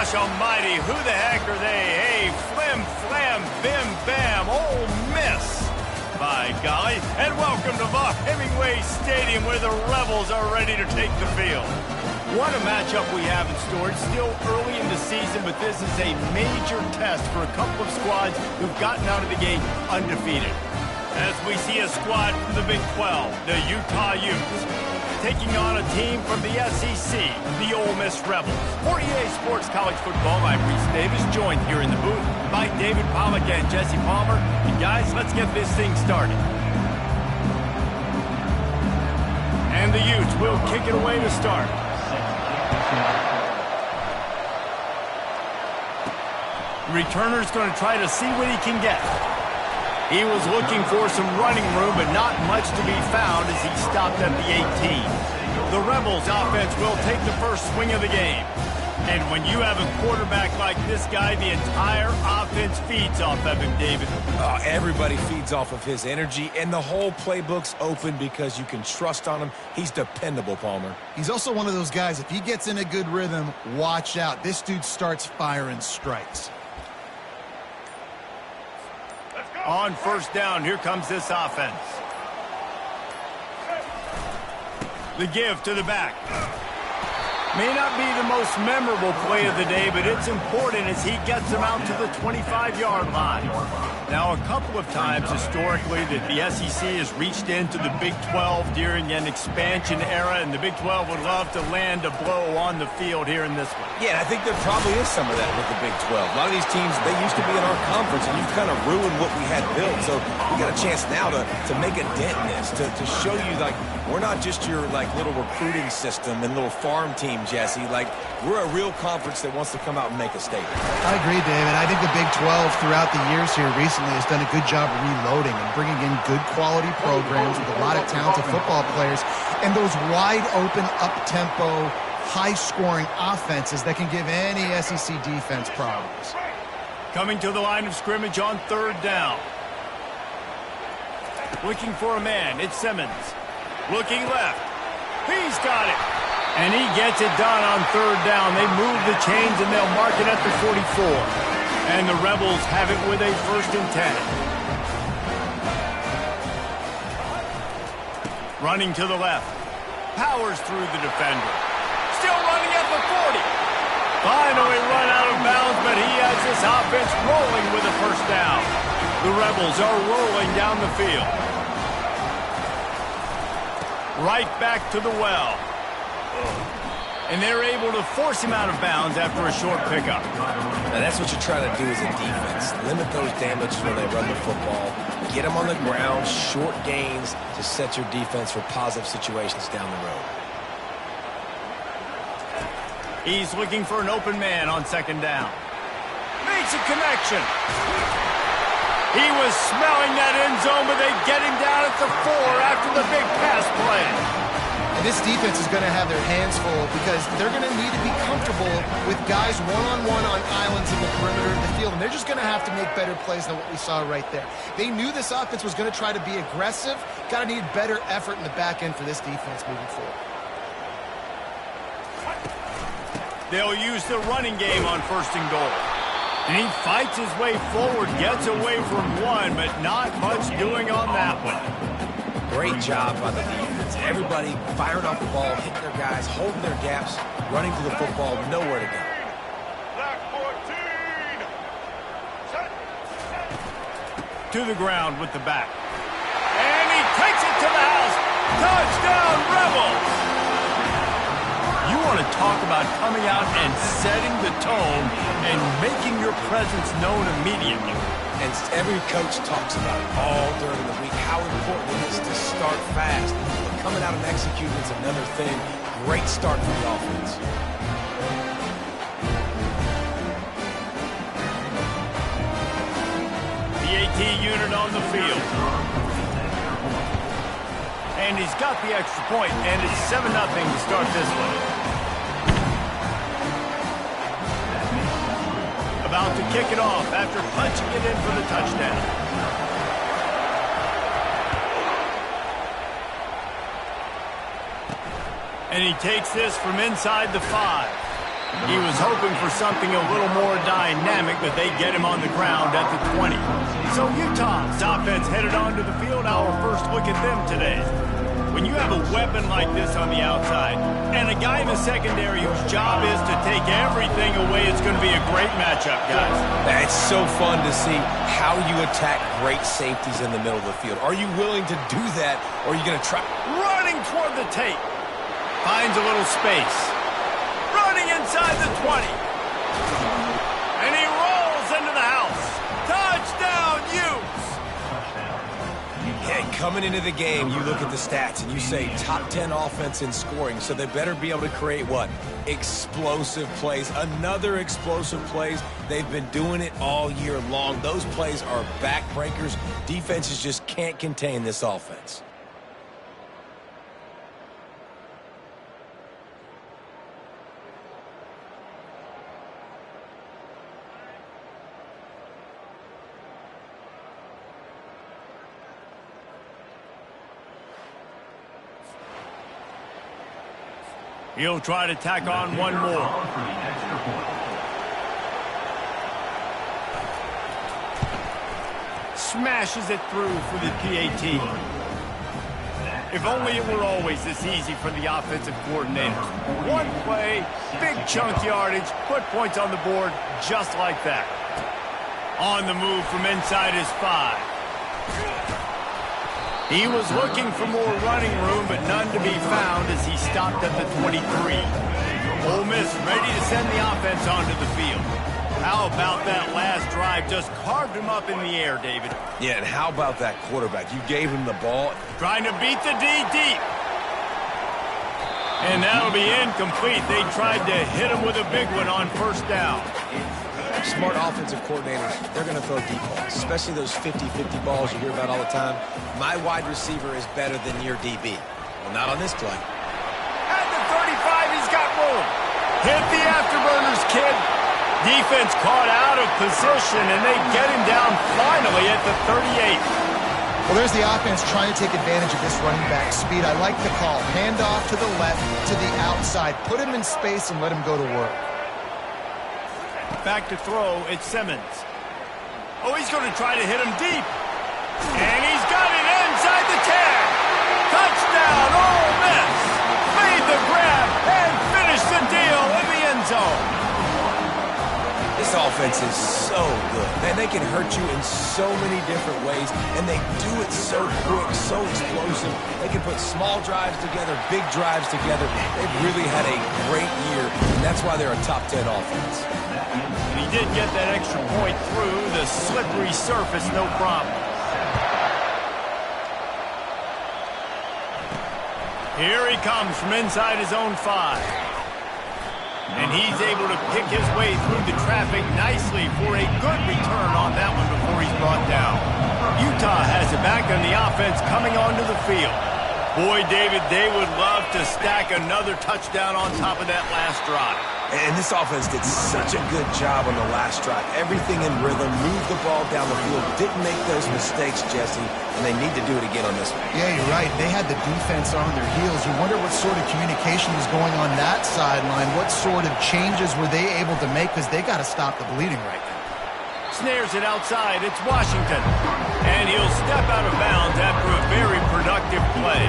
gosh almighty, who the heck are they? Hey, flim, flam, bim, bam, Ole Miss. By golly, and welcome to Vaught Hemingway Stadium where the Rebels are ready to take the field. What a matchup we have in store. It's still early in the season, but this is a major test for a couple of squads who've gotten out of the gate undefeated. As we see a squad from the Big 12, the Utah Utes, taking on a team from the SEC, the Ole Miss Rebels. For EA Sports College Football, I'm Reese Davis, joined here in the booth by David Pollack and Jesse Palmer. And guys, let's get this thing started. And the Utes will kick it away to start. The returner's going to try to see what he can get. He was looking for some running room, but not much to be found as he stopped at the 18. The Rebels offense will take the first swing of the game. And when you have a quarterback like this guy, the entire offense feeds off of him, David. Everybody feeds off of his energy, and the whole playbook's open because you can trust on him. He's dependable, Palmer. He's also one of those guys, if he gets in a good rhythm, watch out. This dude starts firing strikes. On first down, here comes this offense. The give to the back. May not be the most memorable play of the day, but it's important as he gets them out to the 25-yard line. Now, a couple of times historically that the SEC has reached into the Big 12 during an expansion era, and the Big 12 would love to land a blow on the field here in this one. Yeah, I think there probably is some of that with the Big 12. A lot of these teams, they used to be in our conference, and you've kind of ruined what we had built. So we got a chance now to make a dent in this, to show you, like, we're not just your, like, little recruiting system and little farm team, Jesse. Like, we're a real conference that wants to come out and make a statement. I agree, David. I think the Big 12 throughout the years here recently has done a good job reloading and bringing in good quality programs with a lot of talented football players and those wide open, up-tempo, high-scoring offenses that can give any SEC defense problems. Coming to the line of scrimmage on third down. Looking for a man, it's Simmons. Looking left. He's got it. And he gets it done on third down. They move the chains and they'll mark it at the 44. And the Rebels have it with a 1st and 10. Running to the left. Powers through the defender. Still running at the 40. Finally run out of bounds, but he has this offense rolling with a 1st down. The Rebels are rolling down the field. Right back to the well. And they're able to force him out of bounds after a short pickup. Now that's what you're trying to do as a defense. Limit those damages when they run the football. Get them on the ground, short gains to set your defense for positive situations down the road. He's looking for an open man on 2nd down. Makes a connection. He was smelling that end zone, but they get him down at the 4 after the big pass play. And this defense is going to have their hands full because they're going to need to be comfortable with guys one-on-one on islands in the perimeter of the field, and they're just going to have to make better plays than what we saw right there. They knew this offense was going to try to be aggressive. Got to need better effort in the back end for this defense moving forward. They'll use the running game on 1st and goal. And he fights his way forward, gets away from one, but not much doing on that one. Great job by the defense. Everybody firing off the ball, hitting their guys, holding their gaps, running to the football, nowhere to go. To the ground with the back. And he takes it to the house. Touchdown, Rebels! You want to talk about coming out and setting the tone and making your presence known immediately. And every coach talks about it all during the week, how important it is to start fast. But coming out and executing is another thing. Great start for the offense. The AT unit on the field. And he's got the extra point, and it's 7-0 to start this one. About to kick it off after punching it in for the touchdown. And he takes this from inside the 5. He was hoping for something a little more dynamic, but they get him on the ground at the 20. So Utah's offense headed onto the field. Our first look at them today. When you have a weapon like this on the outside and a guy in the secondary whose job is to take everything away, it's going to be a great matchup, guys. It's so fun to see how you attack great safeties in the middle of the field. Are you willing to do that, or are you going to try? Running toward the tape. Finds a little space. Running inside the 20. And he rolls into the house. Touchdown, Utes! Hey, coming into the game, you look at the stats and you say top 10 offense in scoring, so they better be able to create what? Explosive plays. Another explosive plays. They've been doing it all year long. Those plays are backbreakers. Defenses just can't contain this offense. He'll try to tack on one more. Smashes it through for the PAT. If only it were always this easy for the offensive coordinator. One play, big chunk yardage, put points on the board just like that. On the move from inside his 5. He was looking for more running room, but none to be found as he stopped at the 23. Ole Miss ready to send the offense onto the field. How about that last drive? Just carved him up in the air, David. Yeah, and how about that quarterback? You gave him the ball. Trying to beat the D deep. And that'll be incomplete. They tried to hit him with a big one on first down. Smart offensive coordinators, they're going to throw deep balls, especially those 50-50 balls you hear about all the time. My wide receiver is better than your DB. Well, not on this play. At the 35, he's got room. Hit the afterburners, kid. Defense caught out of position, and they get him down finally at the 38. Well, there's the offense trying to take advantage of this running back speed. I like the call. Hand off to the left, to the outside. Put him in space and let him go to work. Back to throw, it's Simmons. Oh, he's going to try to hit him deep. And he's got it inside the 10. Touchdown, Ole Miss. Made the grab and finished the deal in the end zone. This offense is so good. Man, they can hurt you in so many different ways, and they do it so quick, so explosive. They can put small drives together, big drives together. They've really had a great year, and that's why they're a top 10 offense. And he did get that extra point through the slippery surface, no problem. Here he comes from inside his own 5. And he's able to pick his way through the traffic nicely for a good return on that one before he's brought down. Utah has it back on the offense coming onto the field. Boy, David, they would love to stack another touchdown on top of that last drive. And this offense did such a good job on the last drive. Everything in rhythm, moved the ball down the field, didn't make those mistakes, Jesse, and they need to do it again on this one. Yeah, you're right. They had the defense on their heels. You wonder what sort of communication was going on that sideline. What sort of changes were they able to make, because they got to stop the bleeding right now. Snares it outside. It's Washington. And he'll step out of bounds after a very productive play.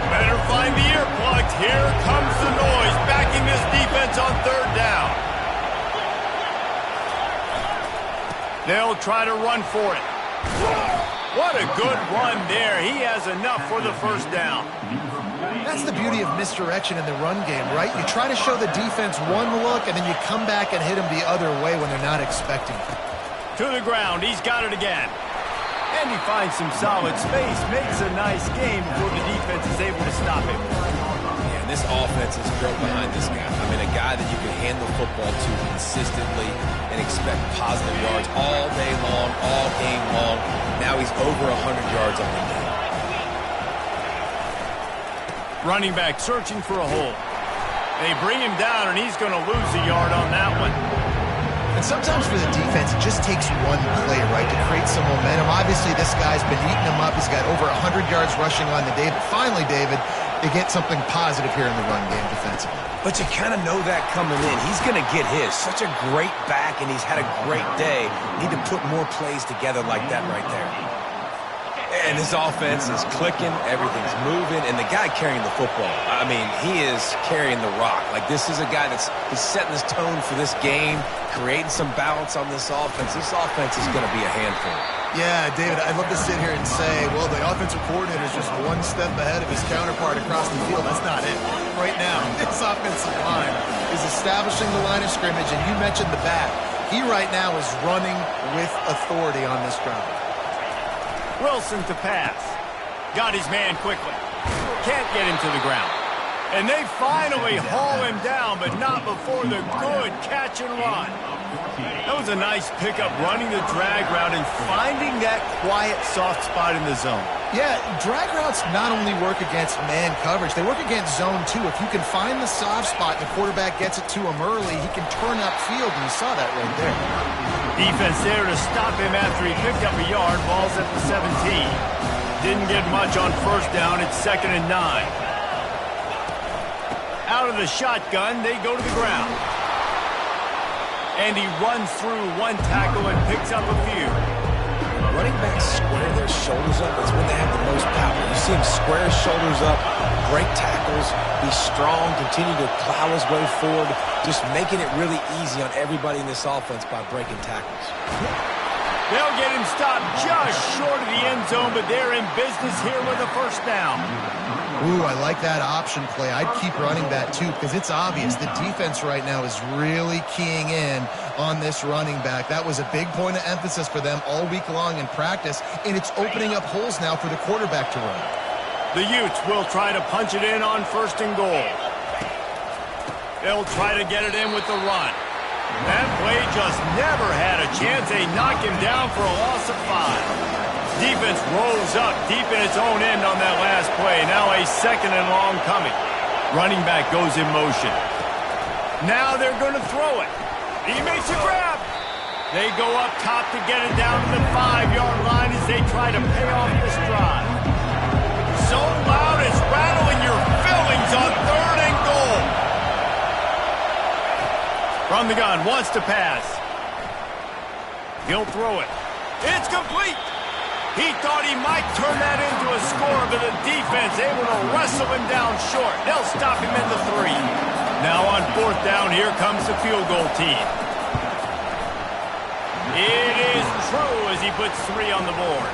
Better find the earplugs. Here comes the noise, backing this defense on third down. They'll try to run for it. What a good run there. He has enough for the first down. That's the beauty of misdirection in the run game, right? You try to show the defense one look, and then you come back and hit them the other way when they're not expecting it. To the ground. He's got it again. And he finds some solid space, makes a nice game before the defense is able to stop him. Yeah, and this offense is built behind this guy. I mean, a guy that you can hand the football to consistently and expect positive yards all day long, all game long. Now he's over 100 yards on the day. Running back searching for a hole. They bring him down, and he's going to lose a yard on that one. And sometimes for the defense, it just takes one play, right, to create some momentum. Obviously, this guy's been eating them up. He's got over 100 yards rushing on the day. But finally, David, they get something positive here in the run game defensively. But you kind of know that coming in. He's going to get his. Such a great back, and he's had a great day. Need to put more plays together like that right there. And his offense is clicking, everything's moving, and the guy carrying the football, I mean, he is carrying the rock. Like, this is a guy he's setting his tone for this game, creating some balance on this offense. This offense is going to be a handful. Yeah, David, I'd love to sit here and say, well, the offensive coordinator is just one step ahead of his counterpart across the field. That's not it. Right now, this offensive line is establishing the line of scrimmage, and you mentioned the back. He right now is running with authority on this drive. Wilson to pass. Got his man quickly. Can't get him to the ground. And they finally haul him down, but not before the good catch and run. That was a nice pickup, running the drag route and finding that quiet, soft spot in the zone. Yeah, drag routes not only work against man coverage, they work against zone too. If you can find the soft spot and the quarterback gets it to him early, he can turn upfield, and you saw that right there. Defense there to stop him after he picked up a yard. Ball's at the 17. Didn't get much on first down. It's 2nd and 9. Out of the shotgun, they go to the ground. And he runs through one tackle and picks up a few. Running backs square their shoulders up. That's when they have the most power. You see him square his shoulders up, break tackles, be strong, continue to plow his way forward, just making it really easy on everybody in this offense by breaking tackles. They'll get him stopped just short of the end zone, but they're in business here with a first down. Ooh, I like that option play. I'd keep running that too, because it's obvious the defense right now is really keying in on this running back. That was a big point of emphasis for them all week long in practice, and it's opening up holes now for the quarterback to run. The Utes will try to punch it in on 1st and goal. They'll try to get it in with the run. That play just never had a chance. They knock him down for a loss of 5. Defense rolls up deep in its own end on that last play. Now a 2nd and long coming. Running back goes in motion. Now they're going to throw it. He makes a grab. They go up top to get it down to the 5-yard line as they try to pay off this drive. So loud it's rattling your fillings on 3rd and goal. From the gun, wants to pass. He'll throw it. It's complete. He thought he might turn that into a score, but the defense able to wrestle him down short. They'll stop him in the 3. Now on 4th down, here comes the field goal team. It is true as he puts 3 on the board.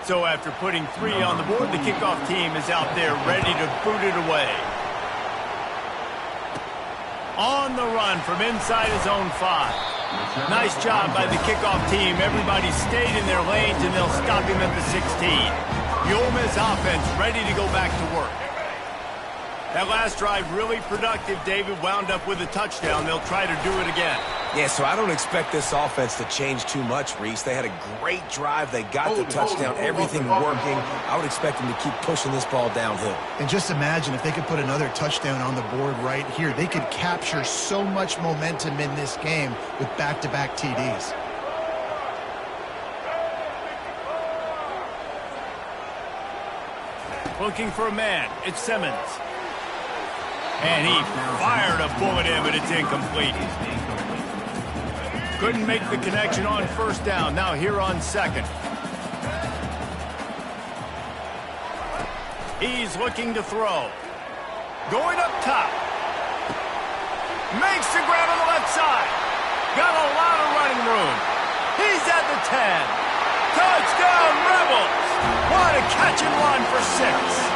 So after putting 3 on the board, the kickoff team is out there ready to boot it away. On the run from inside his own 5. Nice job by the kickoff team. Everybody stayed in their lanes, and they'll stop him at the 16. The Ole Miss offense ready to go back to work. That last drive really productive. David wound up with a touchdown. They'll try to do it again. Yeah, so I don't expect this offense to change too much, Reese. They had a great drive. They got the touchdown, everything working. I would expect them to keep pushing this ball downhill. And just imagine if they could put another touchdown on the board right here. They could capture so much momentum in this game with back-to-back TDs. Looking for a man. It's Simmons. And he fired a bullet in, but it's incomplete. Couldn't make the connection on 1st down. Now here on 2nd. He's looking to throw. Going up top. Makes the grab on the left side. Got a lot of running room. He's at the 10. Touchdown, Rebels. What a catch and run for 6.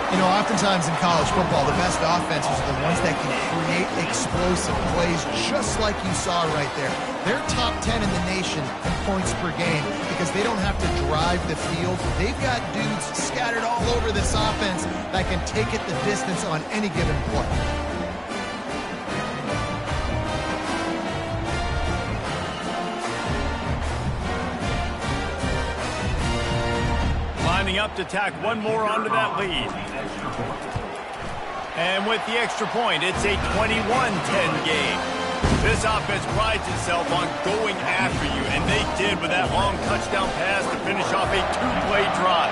You know, oftentimes in college football, the best offenses are the ones that can create explosive plays just like you saw right there. They're top 10 in the nation in points per game because they don't have to drive the field. They've got dudes scattered all over this offense that can take it the distance on any given play. up to tack one more onto that lead. And with the extra point, it's a 21-10 game. This offense prides itself on going after you, and they did with that long touchdown pass to finish off a two-play drive.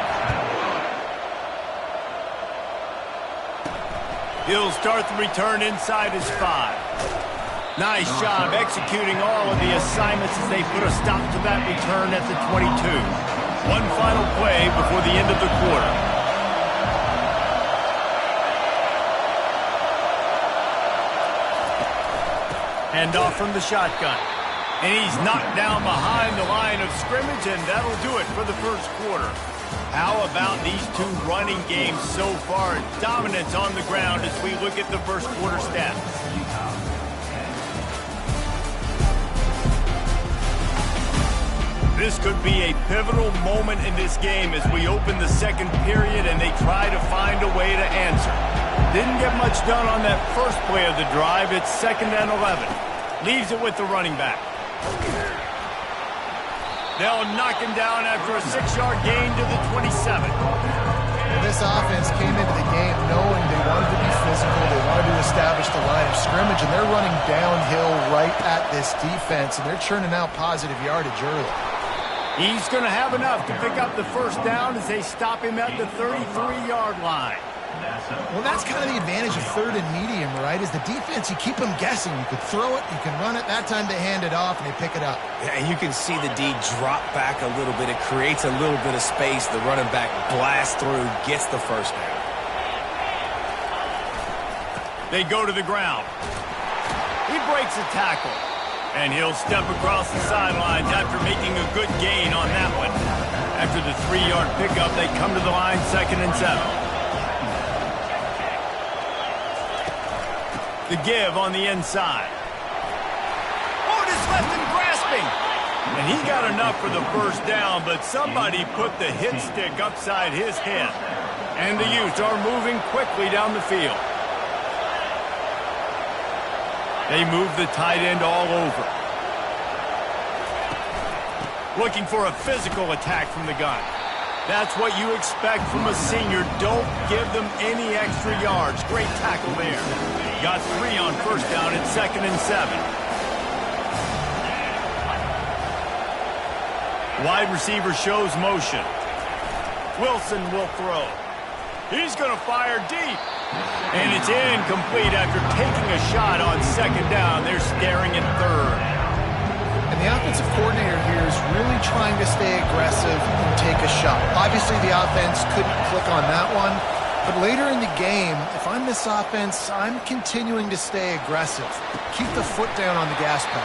He'll start the return inside his 5. Nice job executing all of the assignments as they put a stop to that return at the 22. One final play before the end of the quarter. Hand off from the shotgun. And he's knocked down behind the line of scrimmage, and that'll do it for the first quarter. How about these two running games so far? Dominance on the ground as we look at the first quarter stats. This could be a pivotal moment in this game as we open the second period and they try to find a way to answer. Didn't get much done on that first play of the drive. It's 2nd and 11. Leaves it with the running back. They'll knock him down after a 6-yard gain to the 27. This offense came into the game knowing they wanted to be physical, they wanted to establish the line of scrimmage, and they're running downhill right at this defense, and they're churning out positive yardage early. He's going to have enough to pick up the first down as they stop him at the 33-yard line. Well, that's kind of the advantage of 3rd and medium, right? Is the defense, you keep them guessing. You could throw it, you can run it. That time they hand it off and they pick it up. Yeah, and you can see the D drop back a little bit. It creates a little bit of space. The running back blasts through, gets the first down. They go to the ground. He breaks a tackle. And he'll step across the sidelines after making a good gain on that one. After the 3-yard pickup, they come to the line 2nd and 7. The give on the inside. Oh, just left him grasping. And he got enough for the first down, but somebody put the hit stick upside his head. And the Utes are moving quickly down the field. They move the tight end all over. Looking for a physical attack from the gun. That's what you expect from a senior. Don't give them any extra yards. Great tackle there. Got 3 on first down at 2nd and 7. Wide receiver shows motion. Wilson will throw. He's going to fire deep. And it's incomplete after taking a shot on 2nd down. They're staring at 3rd. And the offensive coordinator here is really trying to stay aggressive and take a shot. Obviously, the offense couldn't click on that one. But later in the game, if I'm this offense, I'm continuing to stay aggressive. Keep the foot down on the gas pedal.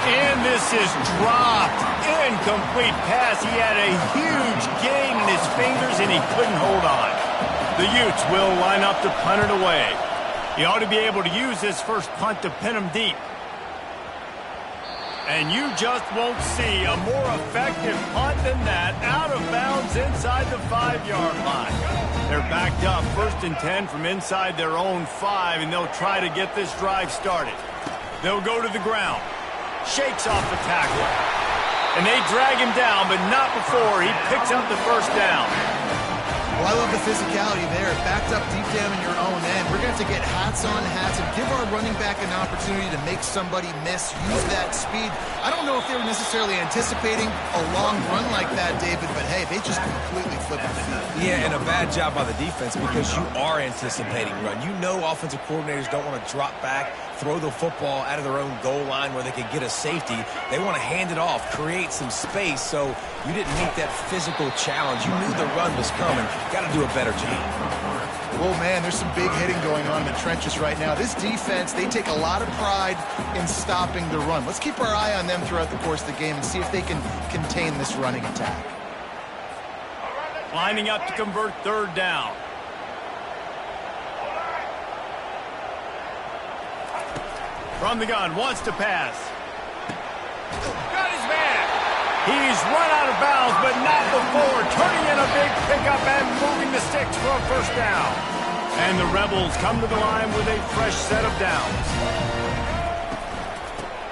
And this is dropped. Incomplete pass. He had a huge gain in his fingers, and he couldn't hold on. The Utes will line up to punt it away. He ought to be able to use this first punt to pin him deep. And you just won't see a more effective punt than that, out of bounds inside the 5-yard line. They're backed up 1st and 10 from inside their own 5, and they'll try to get this drive started. They'll go to the ground. Shakes off the tackler. And they drag him down, but not before he picks up the first down. Well, I love the physicality there. Backed up deep down in your own end. We're going to have to get hats on hats and give our running back an opportunity to make somebody miss, use that speed. I don't know if they were necessarily anticipating a long run like that, David, but hey, they just completely flipped the field. Yeah, and a bad job by the defense because you are anticipating run. You know offensive coordinators don't want to drop back, throw the football out of their own goal line where they could get a safety. They want to hand it off, create some space, so you didn't meet that physical challenge. You knew the run was coming. Got to do a better job. Oh, man, there's some big hitting going on in the trenches right now. This defense, they take a lot of pride in stopping the run. Let's keep our eye on them throughout the course of the game and see if they can contain this running attack. Lining up to convert 3rd down. From the gun, wants to pass. Got his man. He's run out of bounds, but not before. Turning in a big pickup and moving the sticks for a first down. And the Rebels come to the line with a fresh set of downs.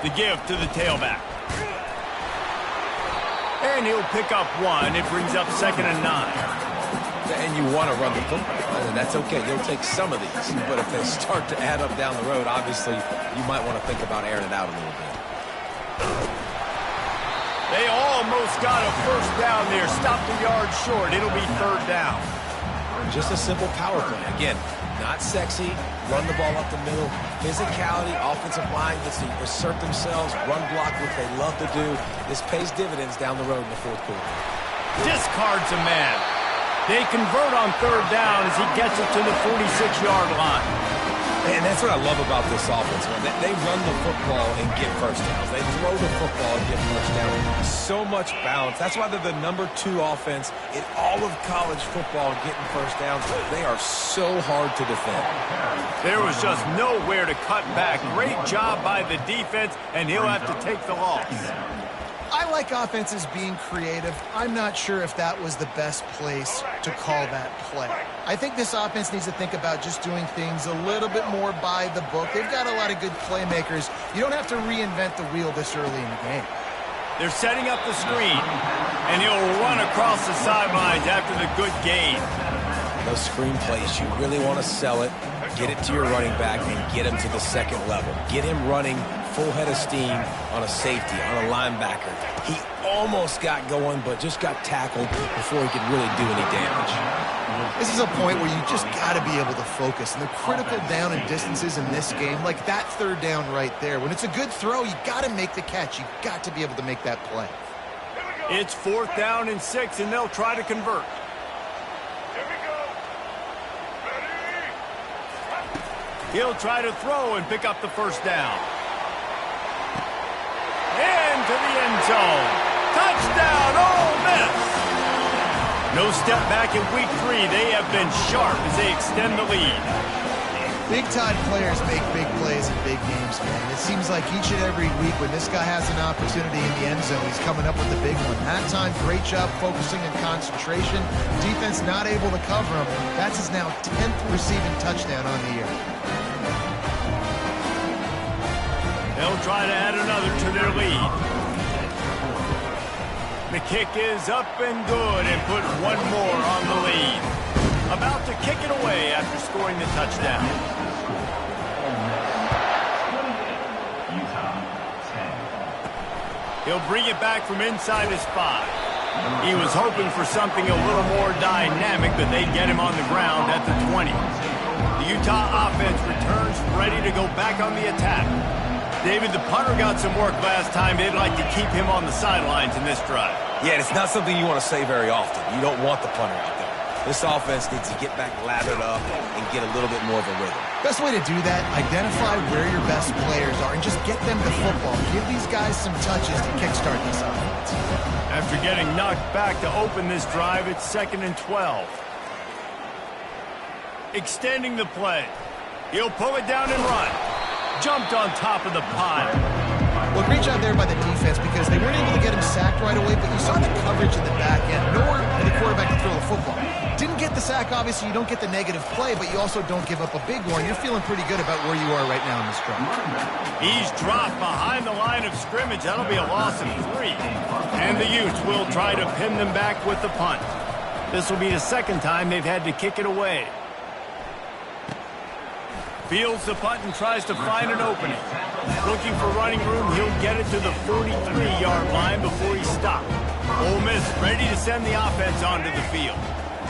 The give to the tailback. And he'll pick up 1. It brings up 2nd and 9. And you want to run the football, and that's okay. You'll take some of these. But if they start to add up down the road, obviously, you might want to think about airing it out a little bit. They almost got a first down there. Stopped a yard short. It'll be 3rd down. Just a simple power play. Again, not sexy. Run the ball up the middle. Physicality, offensive line gets to assert themselves, run block, which they love to do. This pays dividends down the road in the 4th quarter. Discards a man. They convert on 3rd down as he gets it to the 46-yard line. And that's what I love about this offense, man. They run the football and get first downs. They throw the football and get first downs. So much balance. That's why they're the #2 offense in all of college football getting first downs. They are so hard to defend. There was just nowhere to cut back. Great job by the defense, and he'll have to take the loss. I like offenses being creative. I'm not sure if that was the best place to call that play. I think this offense needs to think about just doing things a little bit more by the book. They've got a lot of good playmakers. You don't have to reinvent the wheel this early in the game. They're setting up the screen, and he'll run across the sidelines after the good gain. Those screen plays, you really want to sell it, get it to your running back, and get him to the 2nd level. Get him running full head of steam on a safety, on a linebacker. He almost got going, but just got tackled before he could really do any damage. This is a point where you just got to be able to focus. And the critical down and distances in this game, like that 3rd down right there, when it's a good throw, you got to make the catch. You got to be able to make that play. It's 4th down and 6, and they'll try to convert. He'll try to throw and pick up the 1st down. Into the end zone. Touchdown, Ole Miss! No step back in week 3. They have been sharp as they extend the lead. Big-time players make big plays in big games, man. It seems like each and every week when this guy has an opportunity in the end zone, he's coming up with the big one. That time, great job focusing and concentration. Defense not able to cover him. That's his now 10th receiving touchdown on the year. They'll try to add another to their lead. The kick is up and good and put one more on the lead. About to kick it away after scoring the touchdown. He'll bring it back from inside his 5. He was hoping for something a little more dynamic, but they get him on the ground at the 20. The Utah offense returns ready to go back on the attack. David, the punter got some work last time. They'd like to keep him on the sidelines in this drive. Yeah, it's not something you want to say very often. You don't want the punter out there. This offense needs to get back lathered up and get a little bit more of a rhythm. Best way to do that, identify where your best players are and just get them the football. Give these guys some touches to kickstart this offense. After getting knocked back to open this drive, it's 2nd and 12. Extending the play. He'll pull it down and run. Jumped on top of the pile. Well, great job there by the defense because they weren't able to get him sacked right away, but you saw the coverage in the back end. Nowhere for the quarterback to throw the football. Didn't get the sack, obviously. You don't get the negative play, but you also don't give up a big one. You're feeling pretty good about where you are right now in this drive. He's dropped behind the line of scrimmage. That'll be a loss of 3. And the Utes will try to pin them back with the punt. This will be the 2nd time they've had to kick it away. Fields the punt and tries to find an opening. Looking for running room, he'll get it to the 43-yard line before he's stopped. Ole Miss ready to send the offense onto the field.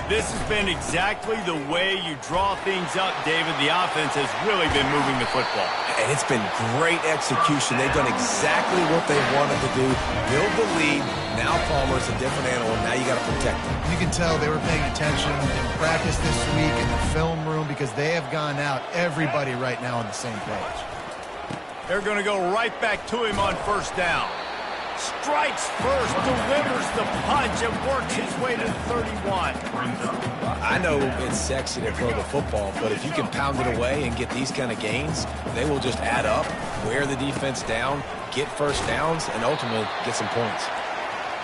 This has been exactly the way you draw things up, David. The offense has really been moving the football. And it's been great execution. They've done exactly what they wanted to do. Build the lead. Now Palmer's a different animal. Now you got to protect him. You can tell they were paying attention in practice this week in the film room because they have gone out, everybody right now on the same page. They're going to go right back to him on 1st down. Strikes first, delivers the punch, and works his way to 31. I know it's sexy to throw the football, but if you can pound it away and get these kind of gains, they will just add up, wear the defense down, get first downs, and ultimately get some points.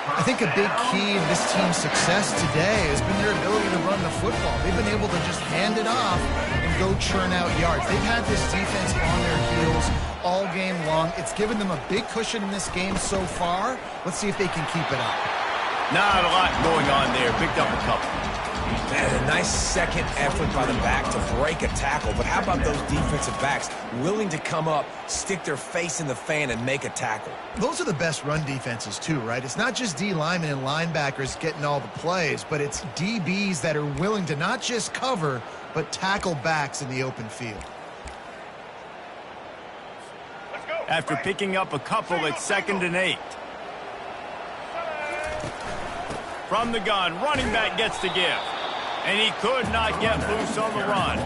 I think a big key in this team's success today has been their ability to run the football. They've been able to just hand it off and go churn out yards. They've had this defense on their heels all game long. It's given them a big cushion in this game so far. Let's see if they can keep it up. Not a lot going on there. Picked up a couple. And a nice second effort by the back to break a tackle. But how about those defensive backs willing to come up, stick their face in the fan, and make a tackle? Those are the best run defenses too, right? It's not just D linemen and linebackers getting all the plays, but it's DBs that are willing to not just cover, but tackle backs in the open field. After picking up a couple, it's 2nd and 8. From the gun, running back gets the give. And he could not get loose on the run.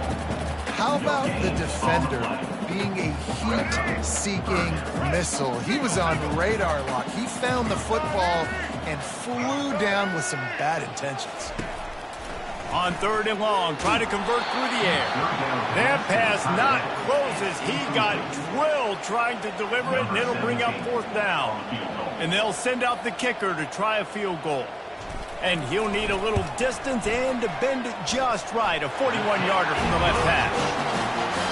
How about the defender being a heat-seeking missile? He was on radar lock. He found the football and flew down with some bad intentions. On 3rd and long, trying to convert through the air. That pass not close as he got drilled trying to deliver it, and it'll bring up 4th down. And they'll send out the kicker to try a field goal. And he'll need a little distance and to bend it just right. A 41-yarder from the left hash.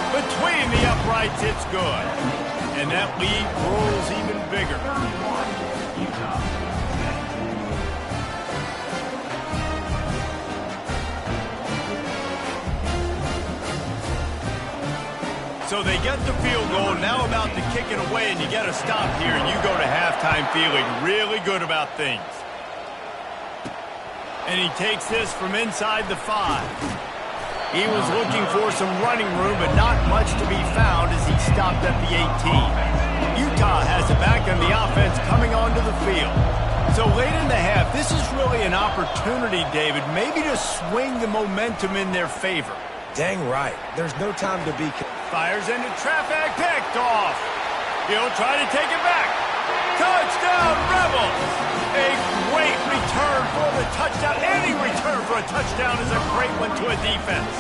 Between the uprights, it's good. And that lead grows even bigger. So they get the field goal, now about to kick it away, and you get a stop here, and you go to halftime feeling really good about things. And he takes this from inside the 5. He was looking for some running room, but not much to be found as he stopped at the 18. Utah has it back on the offense coming onto the field. So late in the half, this is really an opportunity, David, maybe to swing the momentum in their favor. Dang right. There's no time to be... Fires into traffic, picked off. He'll try to take it back. Touchdown, Rebels! A great return for the touchdown. Any return for a touchdown is a great one to a defense.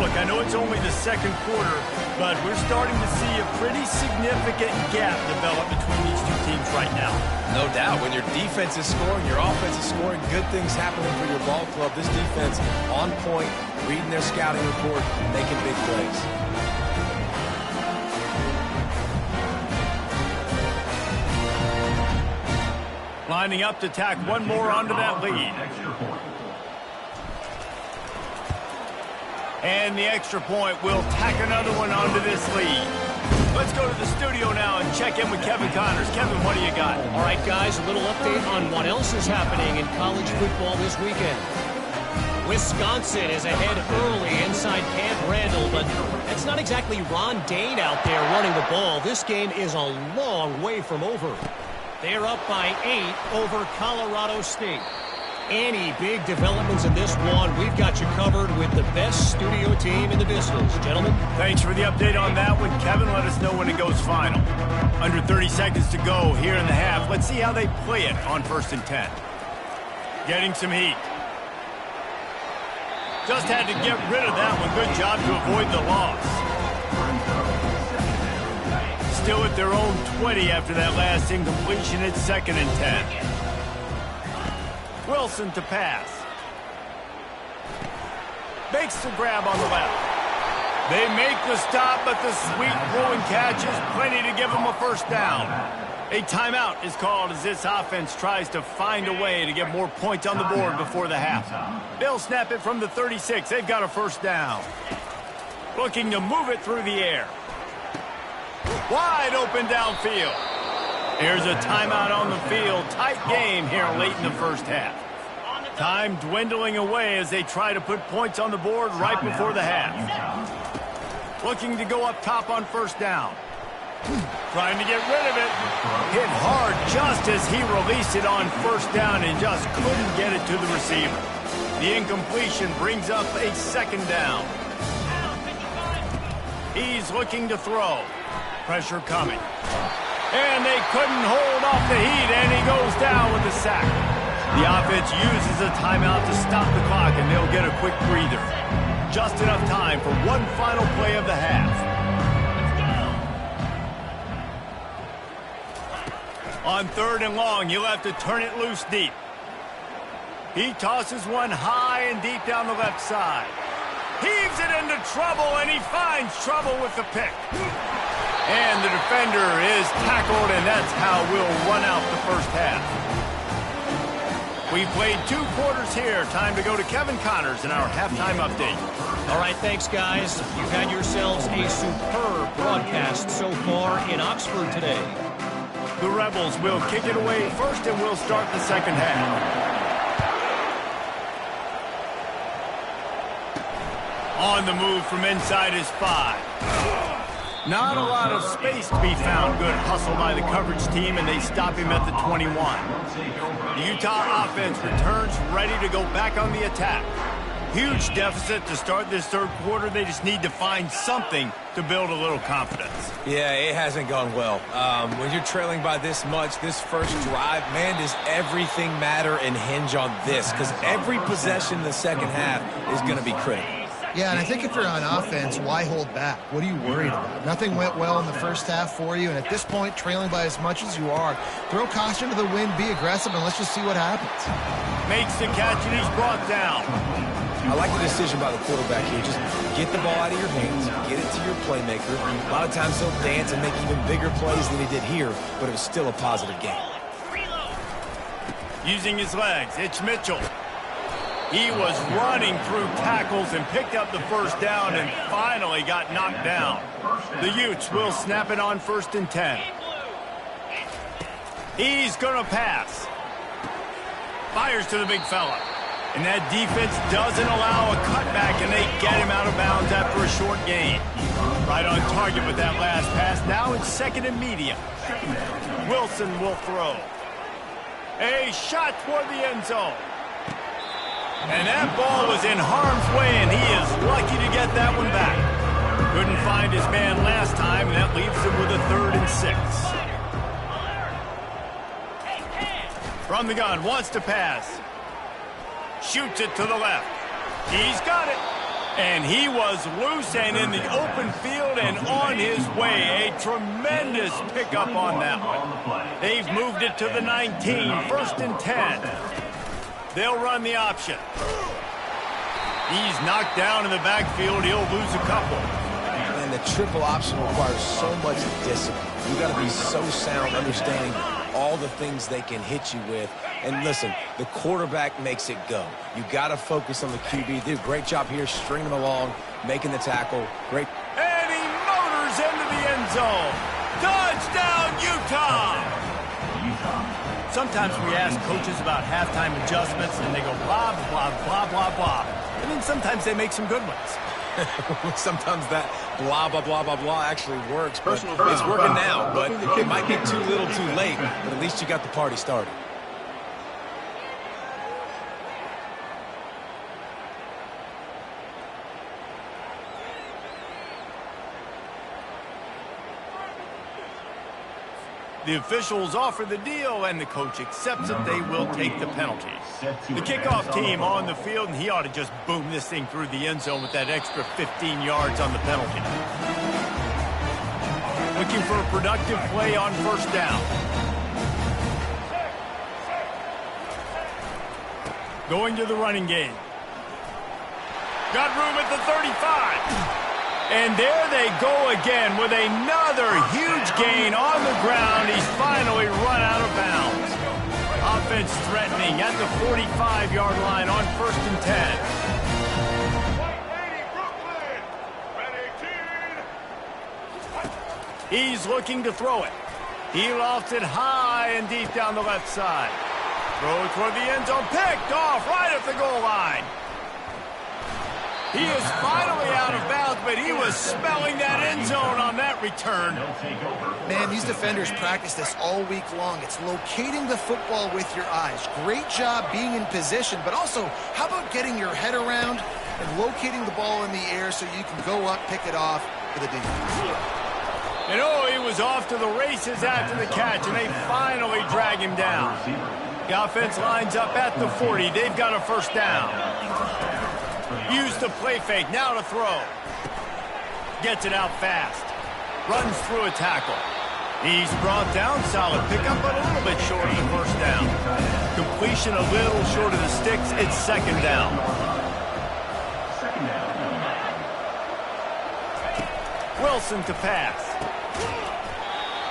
Look, I know it's only the 2nd quarter, but we're starting to see a pretty significant gap develop between these two teams right now. No doubt. When your defense is scoring, your offense is scoring, good things happening for your ball club. This defense on point, reading their scouting report, making big plays. Lining up to tack one more onto that lead. And the extra point will tack another one onto this lead. Let's go to the studio now and check in with Kevin Connors. Kevin, what do you got? All right, guys, a little update on what else is happening in college football this weekend. Wisconsin is ahead early inside Camp Randall, but it's not exactly Ron Dane out there running the ball. This game is a long way from over. They're up by 8 over Colorado State. Any big developments in this one, we've got you covered with the best studio team in the business. Gentlemen. Thanks for the update on that one. Kevin, let us know when it goes final. Under 30 seconds to go here in the half. Let's see how they play it on 1st and 10. Getting some heat. Just had to get rid of that one. Good job to avoid the loss. Still at their own 20 after that last incompletion. It's 2nd and 10. Wilson to pass. Makes the grab on the left. They make the stop, but the sweet throwing catch is plenty to give them a 1st down. A timeout is called as this offense tries to find a way to get more points on the board before the half. They'll snap it from the 36. They've got a 1st down. Looking to move it through the air. Wide open downfield. Here's a timeout on the field. Tight game here late in the 1st half. Time dwindling away as they try to put points on the board right before the half. Looking to go up top on 1st down. Trying to get rid of it. Hit hard just as he released it on 1st down and just couldn't get it to the receiver. The incompletion brings up a 2nd down. He's looking to throw. Pressure coming. And they couldn't hold off the heat, and he goes down with a sack. The offense uses a timeout to stop the clock, and they'll get a quick breather. Just enough time for one final play of the half. On 3rd and long, he'll have to turn it loose deep. He tosses one high and deep down the left side. Heaves it into trouble, and he finds trouble with the pick. And the defender is tackled, and that's how we'll run out the 1st half. We've played 2 quarters here. Time to go to Kevin Connors in our halftime update. All right, thanks, guys. You've had yourselves a superb broadcast so far in Oxford today. The Rebels will kick it away first, and we'll start the second half. On the move from inside his 5. Not a lot of space to be found. Good hustle by the coverage team, and they stop him at the 21. The Utah offense returns ready to go back on the attack. Huge deficit to start this third quarter. They just need to find something to build a little confidence. Yeah, it hasn't gone well. When you're trailing by this much, this first drive, man, does everything matter and hinge on this? Because every possession in the second half is going to be critical. Yeah, and I think if you're on offense, why hold back? What are you worried about? Nothing went well in the first half for you, and at this point, trailing by as much as you are, throw caution to the wind, be aggressive, and let's just see what happens. Makes the catch, and he's brought down. I like the decision by the quarterback here. Just get the ball out of your hands, get it to your playmaker. A lot of times he'll dance and make even bigger plays than he did here, but it was still a positive game. Using his legs, it's Mitchell. He was running through tackles and picked up the first down and finally got knocked down. The Utes will snap it on 1st and 10. He's going to pass. Fires to the big fella. And that defense doesn't allow a cutback, and they get him out of bounds after a short gain. Right on target with that last pass. Now it's 2nd and medium. Wilson will throw. A shot toward the end zone. And that ball was in harm's way, and he is lucky to get that one back. Couldn't find his man last time, and that leaves him with a 3rd and 6. From the gun, wants to pass. Shoots it to the left. He's got it. And he was loose and in the open field and on his way. A tremendous pickup on that one. They've moved it to the 19, 1st and 10. They'll run the option. He's knocked down in the backfield. He'll lose a couple. And the triple option requires so much discipline. You got to be so sound, understanding all the things they can hit you with. And listen, the quarterback makes it go. You got to focus on the QB. Do a great job here, stringing them along, making the tackle. Great. And he motors into the end zone. Touchdown, Utah! Sometimes we ask coaches about halftime adjustments, and they go blah, blah, blah, blah, blah. And then sometimes they make some good ones. Sometimes that blah, blah, blah, blah, blah actually works. But it's working now, but it might be too little too late. But at least you got the party started. The officials offer the deal, and the coach accepts it. They will take the penalty. The kickoff team on the field, and he ought to just boom this thing through the end zone with that extra 15 yards on the penalty. Looking for a productive play on 1st down. Going to the running game. Got room at the 35. And there they go again with another huge gain on the ground. He's finally run out of bounds. Offense threatening at the 45-yard line on 1st and 10. He's looking to throw it. He lofts it high and deep down the left side. Throw toward the end zone. Picked off right at the goal line. He is finally out of bounds, but he was smelling that end zone on that return. Man, these defenders practice this all week long. It's locating the football with your eyes. Great job being in position, but also, how about getting your head around and locating the ball in the air so you can go up, pick it off for the defense. And oh, he was off to the races after the catch, and they finally drag him down. The offense lines up at the 40. They've got a 1st down. Use the play fake, now to throw. Gets it out fast. Runs through a tackle. He's brought down, solid pickup, but a little bit short of the 1st down. Completion a little short of the sticks, it's 2nd down. Wilson to pass.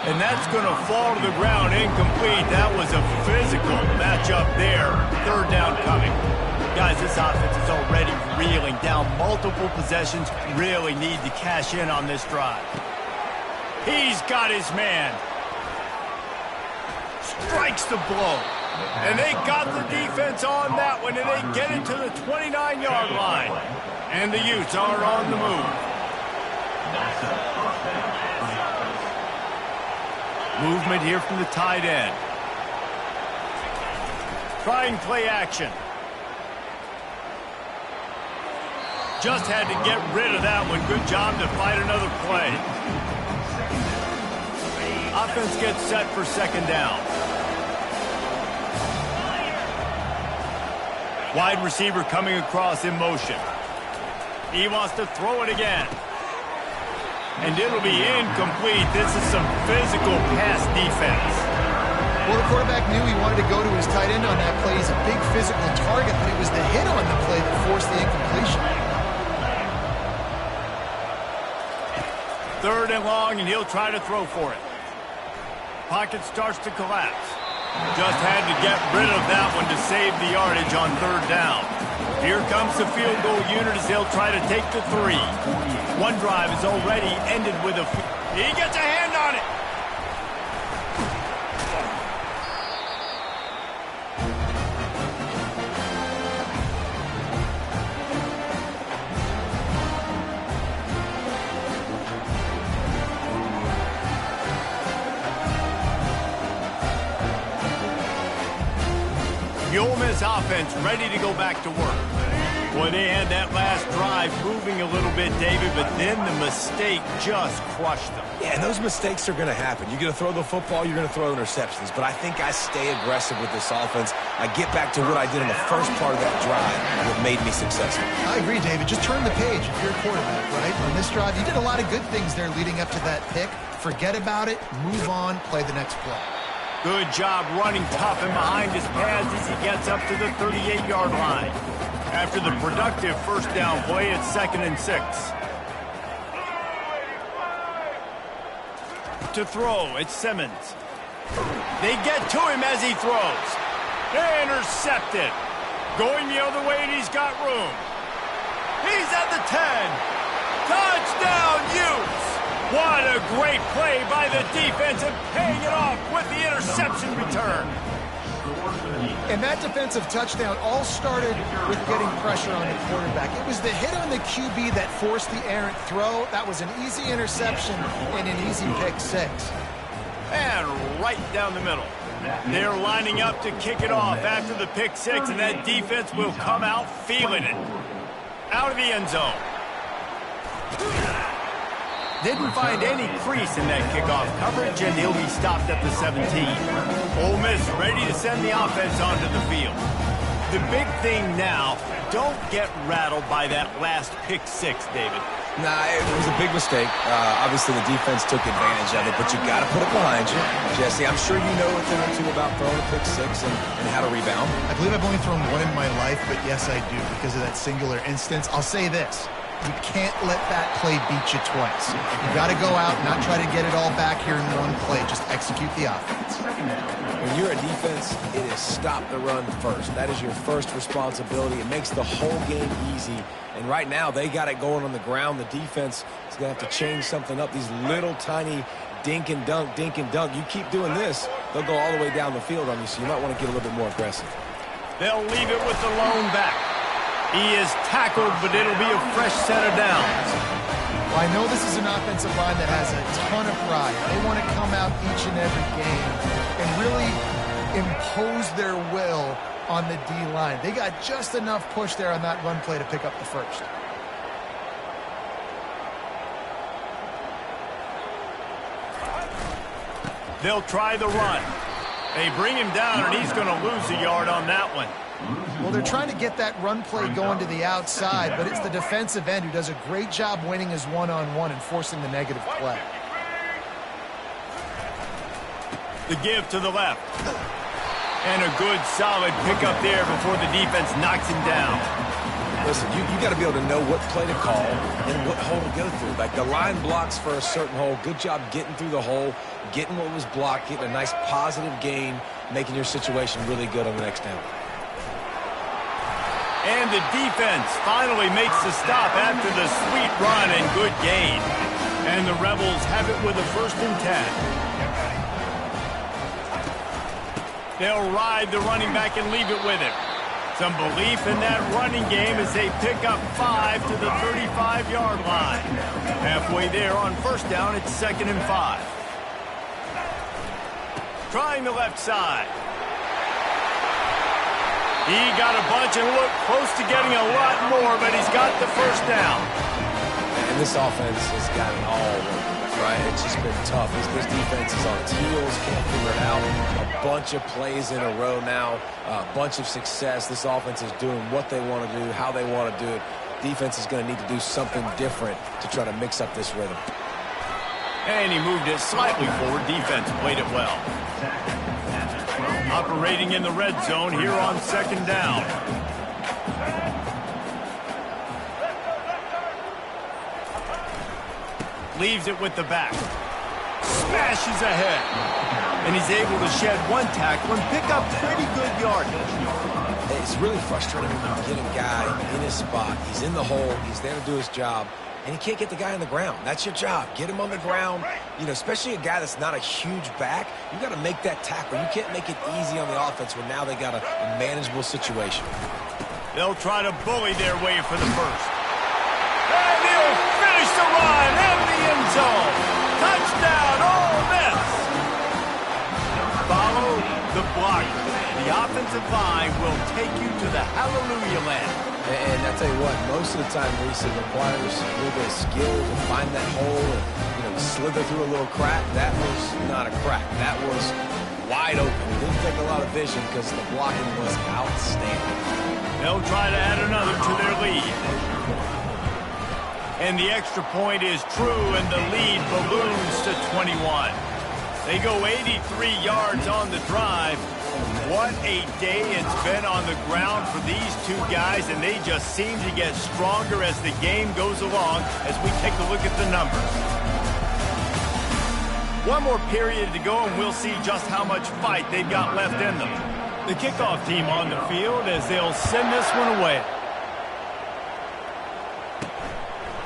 And that's going to fall to the ground incomplete. That was a physical matchup there. Third down coming. Guys, this offense is already reeling down multiple possessions. Really need to cash in on this drive. He's got his man. Strikes the blow. And they got the defense on that one, and they get it to the 29-yard line. And the Utes are on the move. Movement here from the tight end. Trying play action. Just had to get rid of that one. Good job to fight another play. Offense gets set for second down. Wide receiver coming across in motion. He wants to throw it again. And it'll be incomplete. This is some physical pass defense. Well, the quarterback knew he wanted to go to his tight end on that play. He's a big physical target, but it was the hit on the play that forced the incompletion. Third and long, and he'll try to throw for it. Pocket starts to collapse. Just had to get rid of that one to save the yardage on third down. Here comes the field goal unit as they'll try to take the 3. One drive is already ended with a... He gets a hand on it. The Ole Miss offense ready to go back to work. Boy, they had that last drive moving a little bit, David, but then the mistake just crushed them. Yeah, and those mistakes are going to happen. You're going to throw the football, you're going to throw interceptions. But I think I stay aggressive with this offense. I get back to what I did in the first part of that drive that made me successful. I agree, David. Just turn the page if you're a quarterback, right? On this drive, you did a lot of good things there leading up to that pick. Forget about it, move on, play the next play. Good job running tough and behind his pads as he gets up to the 38-yard line. After the productive first down play, it's 2nd and 6. To throw, it's Simmons. They get to him as he throws. Intercepted. Going the other way, and he's got room. He's at the 10. Touchdown, Utes! What a great play by the defense and paying it off with the interception return. And that defensive touchdown all started with getting pressure on the quarterback. It was the hit on the QB that forced the errant throw. That was an easy interception and an easy pick 6. And right down the middle. They're lining up to kick it off after the pick 6, and that defense will come out feeling it. Out of the end zone. Didn't find any crease in that kickoff coverage, and he'll be stopped at the 17. Ole Miss ready to send the offense onto the field. The big thing now, don't get rattled by that last pick 6, David. Nah, it was a big mistake. Obviously, the defense took advantage of it, but you got to put it behind you. Jesse, I'm sure you know a thing or two about throwing a pick 6 and how to rebound. I believe I've only thrown one in my life, but yes, I do because of that singular instance. I'll say this. You can't let that play beat you twice. You got to go out, not try to get it all back here in one play. Just execute the offense. When you're a defense, it is stop the run first. That is your first responsibility. It makes the whole game easy. And right now, they got it going on the ground. The defense is going to have to change something up. These little tiny dink and dunk, dink and dunk. You keep doing this, they'll go all the way down the field on you, so you might want to get a little bit more aggressive. They'll leave it with the lone back. He is tackled, but it'll be a fresh set of downs. Well, I know this is an offensive line that has a ton of pride. They want to come out each and every game and really impose their will on the D-line. They got just enough push there on that run play to pick up the first. They'll try the run. They bring him down, and he's going to lose a yard on that one. Well, they're trying to get that run play going to the outside, but it's the defensive end who does a great job winning his one-on-one and forcing the negative play. The give to the left. And a good, solid pickup there before the defense knocks him down. Listen, you got to be able to know what play to call and what hole to go through. Like the line blocks for a certain hole. Good job getting through the hole, getting what was blocked, getting a nice positive gain, making your situation really good on the next down. And the defense finally makes the stop after the sweet run and good gain. And the Rebels have it with a 1st and 10. They'll ride the running back and leave it with him. Some belief in that running game as they pick up 5 to the 35-yard line. Halfway there on 1st down, it's 2nd and 5. Trying the left side. He got a bunch and looked close to getting a lot more, but he's got the 1st down. And this offense has got it all working, right? It's just been tough. This defense is on its heels, can't figure it out. A bunch of plays in a row now, a bunch of success. This offense is doing what they want to do, how they want to do it. Defense is going to need to do something different to try to mix up this rhythm. And he moved it slightly forward. Defense played it well. Operating in the red zone here on 2nd down. Leaves it with the back. Smashes ahead. And he's able to shed 1 tackle and pick up pretty good yardage. It's really frustrating when you get a guy in his spot. He's in the hole. He's there to do his job. And you can't get the guy on the ground. That's your job. Get him on the ground. You know, especially a guy that's not a huge back. You got to make that tackle. You can't make it easy on the offense when now they got a manageable situation. They'll try to bully their way for the 1st. And he'll finish the run in the end zone. Touchdown, Ole Miss. Follow the blocker. The offensive line will take you to the hallelujah land. And I tell you what, most of the time, Reese, it requires a little bit of skill to find that hole and, you know, slither through a little crack. That was not a crack. That was wide open. It didn't take a lot of vision because the blocking was outstanding. They'll try to add another to their lead. And the extra point is true, and the lead balloons to 21. They go 83 yards on the drive. What a day it's been on the ground for these two guys, and they just seem to get stronger as the game goes along as we take a look at the numbers. One more period to go, and we'll see just how much fight they've got left in them. The kickoff team on the field as they'll send this one away.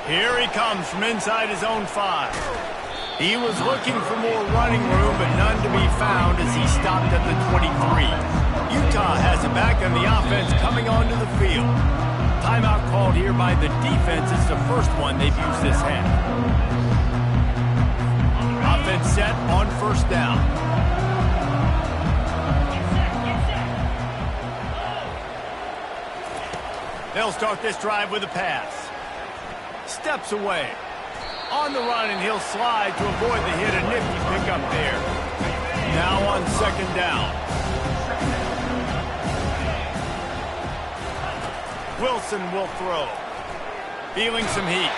Here he comes from inside his own 5. He was looking for more running room, but none to be found as he stopped at the 23. Utah has it back, and the offense coming onto the field. Timeout called here by the defense. It's the first one they've used this half. Offense set on 1st down. They'll start this drive with a pass. Steps away. On the run, and he'll slide to avoid the hit. A nifty pickup there. Now on 2nd down. Wilson will throw. Feeling some heat.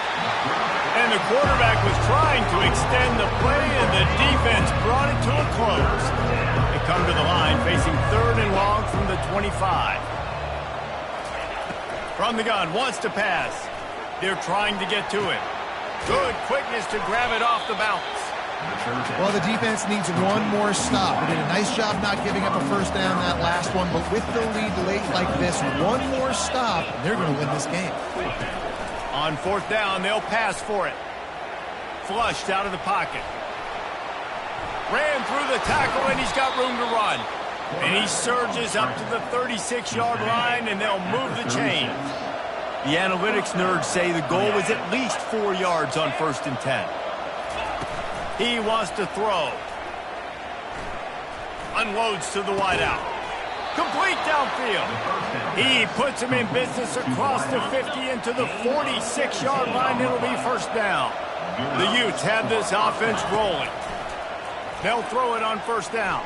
And the quarterback was trying to extend the play, and the defense brought it to a close. They come to the line, facing 3rd and long from the 25. From the gun, wants to pass. They're trying to get to it. Good quickness to grab it off the bounce. Well, the defense needs one more stop. They did a nice job not giving up a 1st down that last one, but with the lead late like this, one more stop, and they're going to win this game. On 4th down, they'll pass for it. Flushed out of the pocket. Ran through the tackle, and he's got room to run. And he surges up to the 36-yard line, and they'll move the chains. The analytics nerds say the goal was at least 4 yards on 1st and 10. He wants to throw. Unloads to the wideout. Complete downfield. He puts him in business across the 50 into the 46-yard line. It'll be 1st down. The Utes have this offense rolling. They'll throw it on 1st down.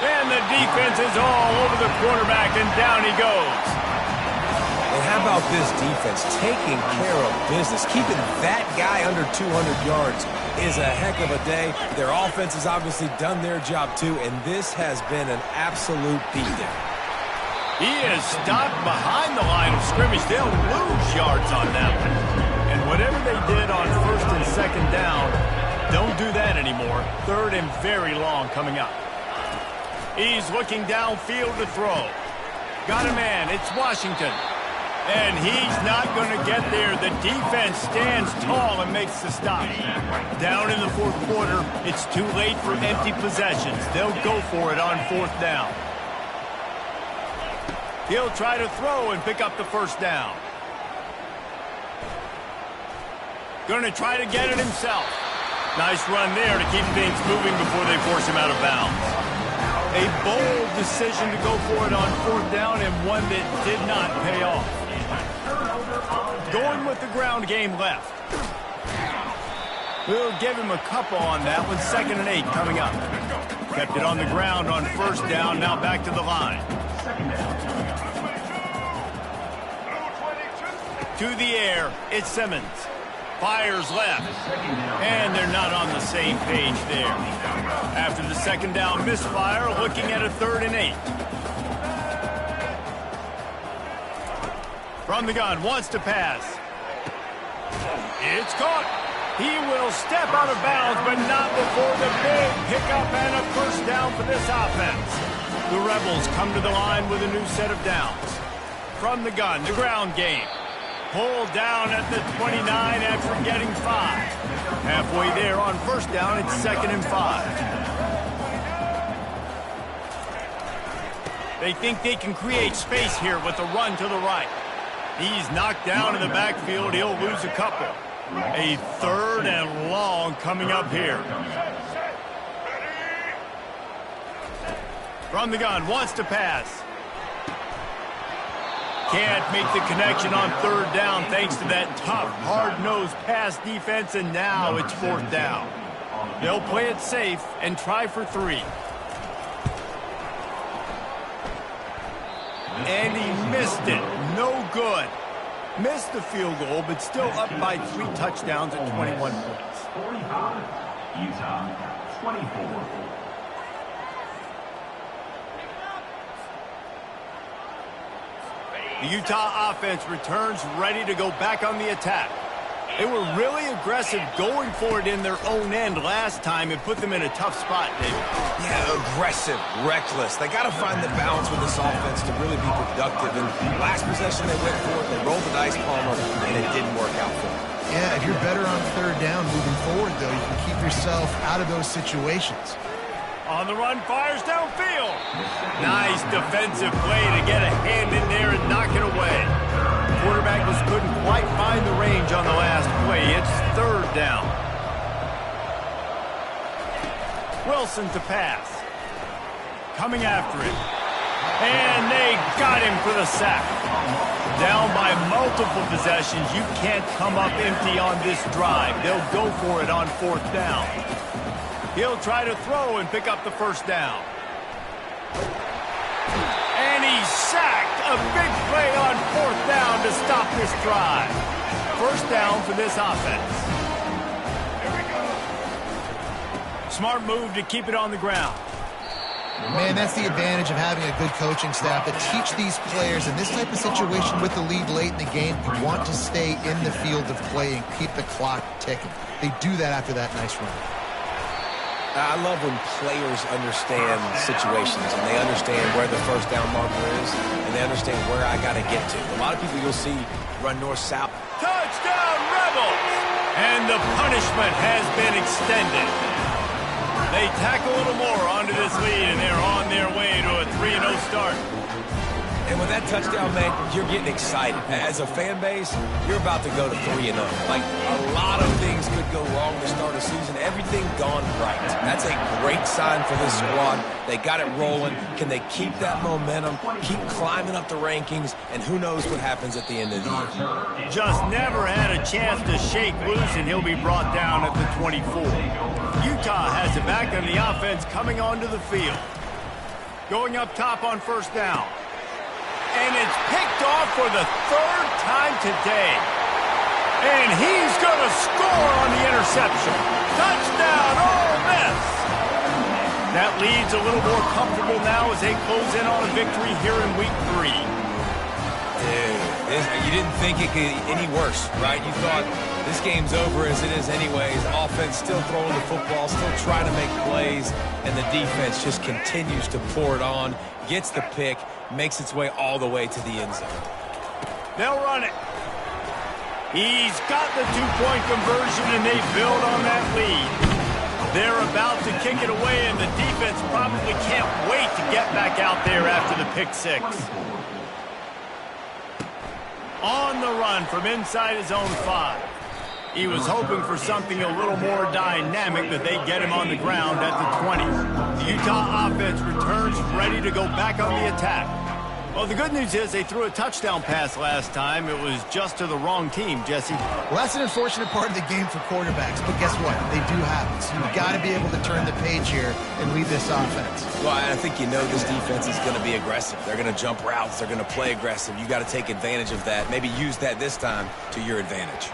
And the defense is all over the quarterback, and down he goes. And how about this defense taking care of business? Keeping that guy under 200 yards is a heck of a day. Their offense has obviously done their job too, and this has been an absolute beatdown. He is stopped behind the line of scrimmage. They'll lose yards on that one. And whatever they did on first and second down, don't do that anymore. Third and very long coming up. He's looking downfield to throw. Got a man. It's Washington. And he's not going to get there. The defense stands tall and makes the stop. Down in the fourth quarter, it's too late for empty possessions. They'll go for it on fourth down. He'll try to throw and pick up the first down. Going to try to get it himself. Nice run there to keep things moving before they force him out of bounds. A bold decision to go for it on fourth down and one that did not pay off. Going with the ground game left. We'll give him a couple on that one. 2nd and 8 coming up. Kept it on the ground on first down. Now back to the line. To the air. It's Simmons. Fires left. And they're not on the same page there. After the second down misfire, looking at a 3rd and 8. From the gun, wants to pass. It's caught. He will step out of bounds, but not before the big pickup and a first down for this offense. The Rebels come to the line with a new set of downs. From the gun, the ground game. Pulled down at the 29 after getting 5. Halfway there on first down, it's 2nd and 5. They think they can create space here with a run to the right. He's knocked down in the backfield. He'll lose a couple. A 3rd and long coming up here. From the gun, wants to pass. Can't make the connection on 3rd down thanks to that tough, hard-nosed pass defense, and now it's 4th down. They'll play it safe and try for 3. And he missed it. No good. Missed the field goal, but still up by 3 touchdowns at 21 points. 45, Utah, 24. The Utah offense returns ready to go back on the attack. They were really aggressive going for it in their own end last time and put them in a tough spot, David. Yeah, aggressive, reckless. They got to find the balance with this offense to really be productive. And last possession they went for it, they rolled the dice, Palmer, and it didn't work out for them. Yeah, if you're better on 3rd down moving forward, though, you can keep yourself out of those situations. On the run, fires downfield. Nice defensive play to get a hand in there and knock it away. Quarterback just couldn't quite find the range on the last play. It's 3rd down. Wilson to pass. Coming after it. And they got him for the sack. Down by multiple possessions. You can't come up empty on this drive. They'll go for it on 4th down. He'll try to throw and pick up the first down. And he's sacked. A big play on 4th down to stop this drive. First down for this offense. Smart move to keep it on the ground. Man, that's the advantage of having a good coaching staff that teach these players in this type of situation with the lead late in the game. You want to stay in the field of play and keep the clock ticking. They do that after that nice run. I love when players understand situations and they understand where the first down marker is and they understand where I got to get to. A lot of people you'll see run north-south. Touchdown, Rebels! And the punishment has been extended. They tack a little more onto this lead, and they're on their way to a 3-0 start. And with that touchdown, man, you're getting excited. As a fan base, you're about to go to 3-0. Like, a lot of things could go wrong to start a season. Everything gone right. That's a great sign for this squad. They got it rolling. Can they keep that momentum, keep climbing up the rankings, and who knows what happens at the end of the year. Just never had a chance to shake loose, and he'll be brought down at the 24. Utah has it back on the offense coming onto the field. Going up top on first down. And it's picked off for the 3rd time today. And he's going to score on the interception. Touchdown, Ole Miss. That that lead's a little more comfortable now as they close in on a victory here in Week 3. Dude, you didn't think it could get any worse, right? You thought this game's over as it is anyways. Offense still throwing the football, still trying to make plays, and the defense just continues to pour it on, gets the pick, makes its way all the way to the end zone. They'll run it. He's got the two-point conversion, and they build on that lead. They're about to kick it away, and the defense probably can't wait to get back out there after the pick six. On the run from inside his own 5. He was hoping for something a little more dynamic, but they get him on the ground at the 20. The Utah offense returns ready to go back on the attack. Well, the good news is they threw a touchdown pass last time. It was just to the wrong team, Jesse. Well, that's an unfortunate part of the game for quarterbacks, but guess what? They do have it. So you've got to be able to turn the page here and lead this offense. Well, I think you know this defense is going to be aggressive. They're going to jump routes. They're going to play aggressive. You got to take advantage of that. Maybe use that this time to your advantage.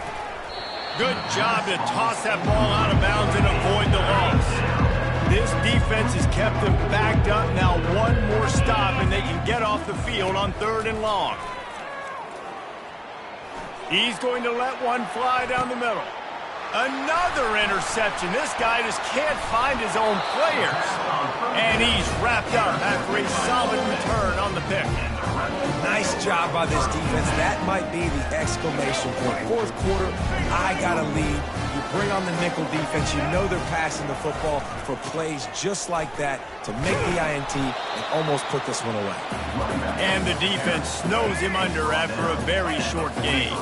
Good job to toss that ball out of bounds and avoid the loss. This defense has kept them backed up. Now one more stop, and they can get off the field on 3rd and long. He's going to let one fly down the middle. Another interception. This guy just can't find his own players. And he's wrapped up after a solid return on the pick. Nice job by this defense. That might be the exclamation point. 4th quarter, I got a lead. You bring on the nickel defense. You know they're passing the football for plays just like that to make the INT and almost put this one away. And the defense snows him under after a very short game.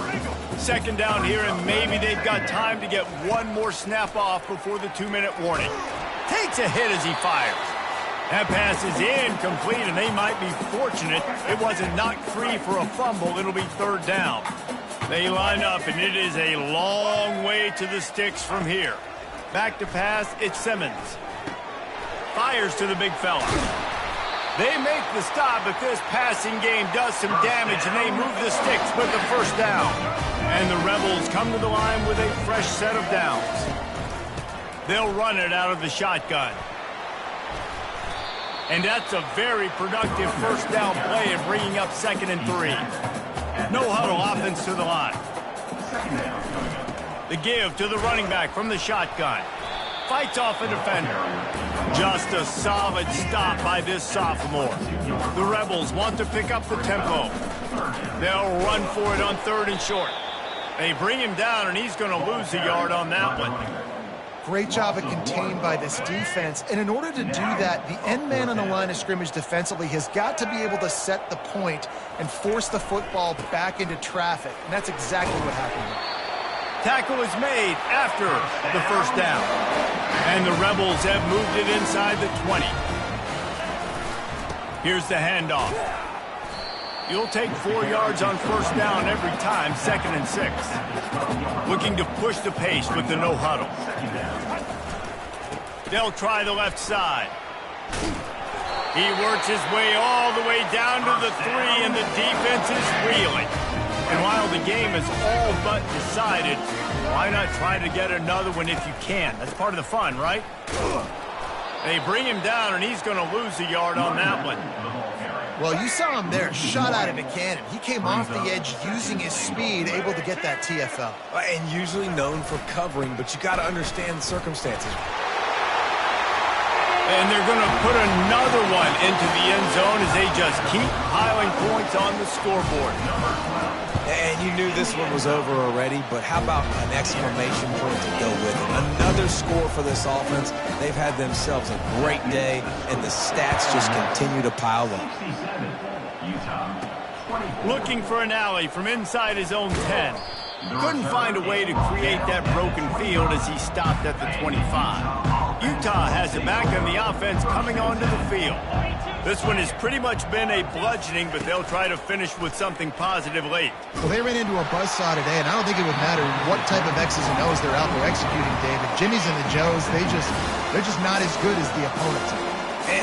2nd down here, and maybe they've got time to get one more snap off before the 2-minute warning. Takes a hit as he fires. That pass is incomplete, and they might be fortunate it wasn't knocked free for a fumble. It'll be 3rd down. They line up, and it is a long way to the sticks from here. Back to pass, it's Simmons. Fires to the big fella. They make the stop, but this passing game does some damage, and they move the sticks with the 1st down. And the Rebels come to the line with a fresh set of downs. They'll run it out of the shotgun. And that's a very productive 1st down play in bringing up 2nd and 3. No huddle offense to the line. The give to the running back from the shotgun. Fights off a defender. Just a solid stop by this sophomore. The Rebels want to pick up the tempo. They'll run for it on 3rd and short. They bring him down, and he's going to lose a yard on that one. Great job of contained by this defense. And in order to do that, the end man on the line of scrimmage defensively has got to be able to set the point and force the football back into traffic. And that's exactly what happened. Tackle is made after the 1st down. And the Rebels have moved it inside the 20. Here's the handoff. You'll take 4 yards on 1st down every time, 2nd and 6. Looking to push the pace with the no huddle. They'll try the left side. He works his way all the way down to the 3, and the defense is reeling. And while the game is all but decided, why not try to get another one if you can? That's part of the fun, right? They bring him down, and he's going to lose a yard on that one. Well, you saw him there, shot out of a cannon. He came off the edge using his speed, able to get that TFL. And usually known for covering, but you got to understand the circumstances. And they're going to put another one into the end zone as they just keep piling points on the scoreboard. And you knew this one was over already, but how about an exclamation point to go with it? Another score for this offense. They've had themselves a great day, and the stats just continue to pile up. Looking for an alley from inside his own 10. Couldn't find a way to create that broken field as he stopped at the 25. Utah has it back on the offense coming onto the field. This one has pretty much been a bludgeoning, but they'll try to finish with something positive late. Well, they ran into a buzzsaw today, and I don't think it would matter what type of X's and O's they're out there executing, David. Jimmy's and the Joes, they're just not as good as the opponents.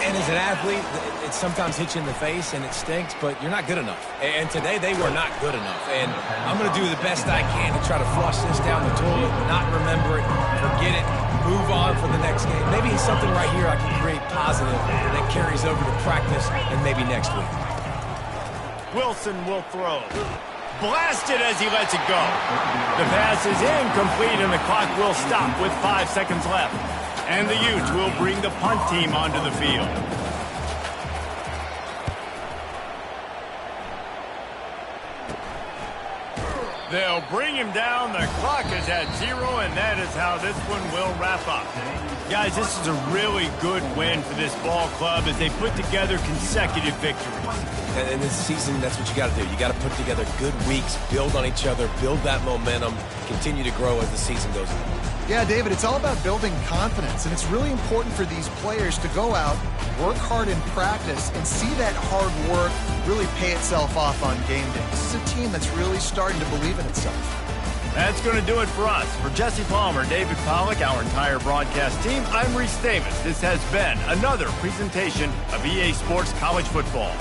And as an athlete, it sometimes hits you in the face and it stinks, but you're not good enough. And today they were not good enough. And I'm going to do the best I can to try to flush this down the toilet, not remember it, forget it, move on for the next game. Maybe something right here I can create positive that carries over to practice and maybe next week. Wilson will throw. Blasted as he lets it go. The pass is incomplete and the clock will stop with 5 seconds left. And the Utes will bring the punt team onto the field. They'll bring him down. The clock is at 0, and that is how this one will wrap up. Guys, this is a really good win for this ball club as they put together consecutive victories. And in this season, that's what you got to do. You got to put together good weeks, build on each other, build that momentum, continue to grow as the season goes on. Yeah, David, it's all about building confidence, and it's really important for these players to go out, work hard in practice, and see that hard work really pay itself off on game day. This is a team that's really starting to believe in itself. That's going to do it for us. For Jesse Palmer, David Pollack, our entire broadcast team, I'm Reese Davis. This has been another presentation of EA Sports College Football.